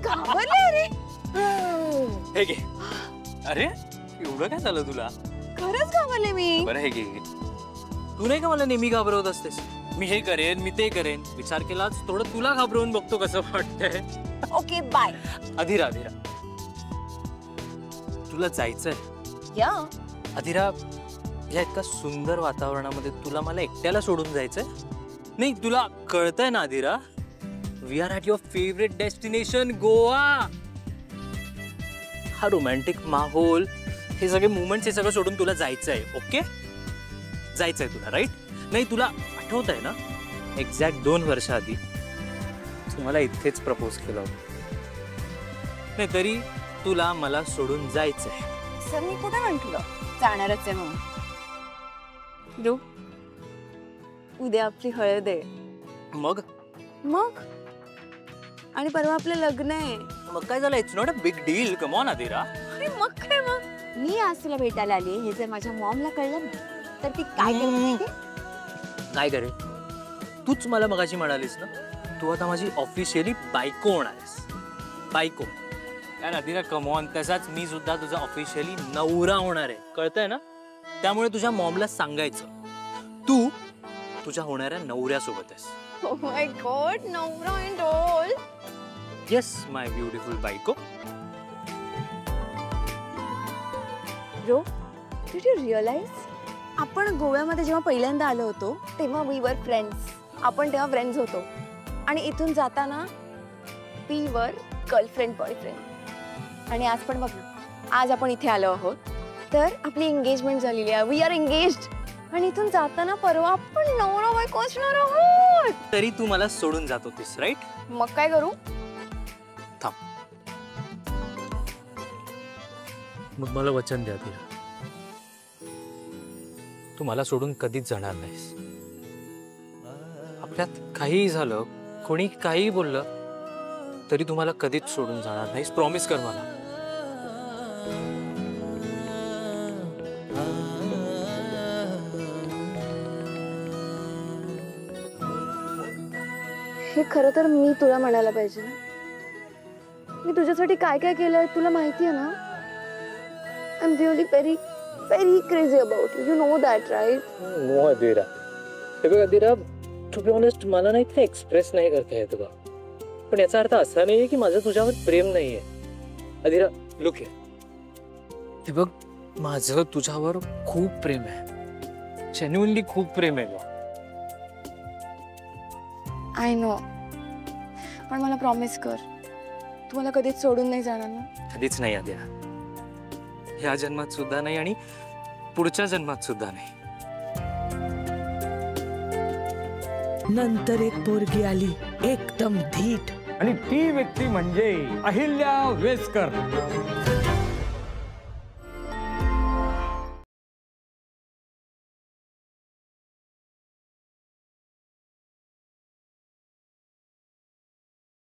घाबरले रे. हे घे. अरे एवढं काय झालं तुला? खरंच घाबरले मी. बरं हे घे. तू नाही का मला नेहमी घाबरवत असतेस? मी हे करेन, मी ते करेन. विचार केलाच थोडं तुला घाबरवून बघतो कसं वाटतंय. Okay bye. अधीरा अधीरा, तुला जायचंय? या अधीरा, या इतका सुंदर वातावरणामध्ये तुला मला एकट्याला सोडून जायचंय? नाही, तुला कळतंय ना Adhira, we are at your favourite destination Goa. हा रोमॅन्टिक माहोल, हे सगळे मुवमेंट्स, हे सगळं सोडून तुला जायचंय. ओके, जायचंय तुला, राईट? नाही, तुला आठवत आहे ना, एक्झॅक्ट 2 वर्ष आधी तुम्हाला इथेच प्रपोज केलं होतं. नाही तरी तुला मला सोडून जायचंय. सर मी कुठे म्हटलं जाणारच आहे म्हणून. ध्रुव, उद्या आपली हळद आहे. मग मग आणि परवा आपलं लग्न आहे. मग काय झालं? It's not a big deal. Come on Adhira. अरे मग काय? मग मी आज तुला भेटायला आली, हे जर माझ्या मॉमला कळलं ना तर ती काय करेल? काय करेल? तूच मला मगाशी म्हणालीस ना, तू आता माझी ऑफिशियली बायको होणार आहेस. बायको. काय अधीरा, कम ऑन. तसाच मी सुद्धा तुझा ऑफिशियली नवरा होणार आहे, कळतंय ना? त्यामुळे तुझ्या मॉमला सांगायचं तू तुझ्या होणाऱ्या नवऱ्यासोबत आहेस. Oh my God, नवरा and all. Yes, my beautiful बायको. Bro, did you realize? आपण गोव्यामध्ये जेव्हा पहिल्यांदा आलो होतो तेव्हा we were friends. आपण तेव्हा फ्रेंड्स होतो आणि इथून जाताना we were गर्लफ्रेंड बॉयफ्रेंड. आणि आज पण बघ ना, आज आपण इथे आलो आहोत तर आपली एंगेजमेंट झालेली आहे. We are engaged. आणि इथून जाताना परवा आपण नवरा बायको असणार आहोत. तरी तू मला सोडून जात होतीस, राईट? मग काय करू? थांब. मग मला वचन द्या अधीरा, तू मला सोडून कधीच जाणार नाहीस. आपल्यात काहीही झालं, कोणी काही बोललं तरी तू मला कधीच सोडून जाणार नाहीस. प्रॉमिस कर मला. हे खरं तर मी तुला म्हणायला पाहिजे ना. मी तुझ्यासाठी काय काय केलंय तुला माहिती आहे ना. I am really very very crazy about you. You know that right? No Adhira. हे बघ अधीरा, टू बी ऑनेस्ट मला नाही ते एक्सप्रेस नाही करता येत बघ. पण याचा अर्थ असा नाहीये की माझं तुझ्यावर प्रेम नाहीये. अधीरा, लुक हे. हे बघ, माझं तुझ्यावर खूप प्रेम आहे. जेन्युइनली खूप प्रेम आहे बघ. I know. पण मला प्रॉमिस कर, तू मला कधीच सोडून नाही जाणार ना? कधीच नाही अधीरा. ह्या जन्मात सुद्धा नाही आणि पुढच्या जन्मात सुद्धा नाही. नंतर एक पोरगी आली, एकदम धीट. आणि ती व्यक्ती म्हणजे अहिल्या वेसकर.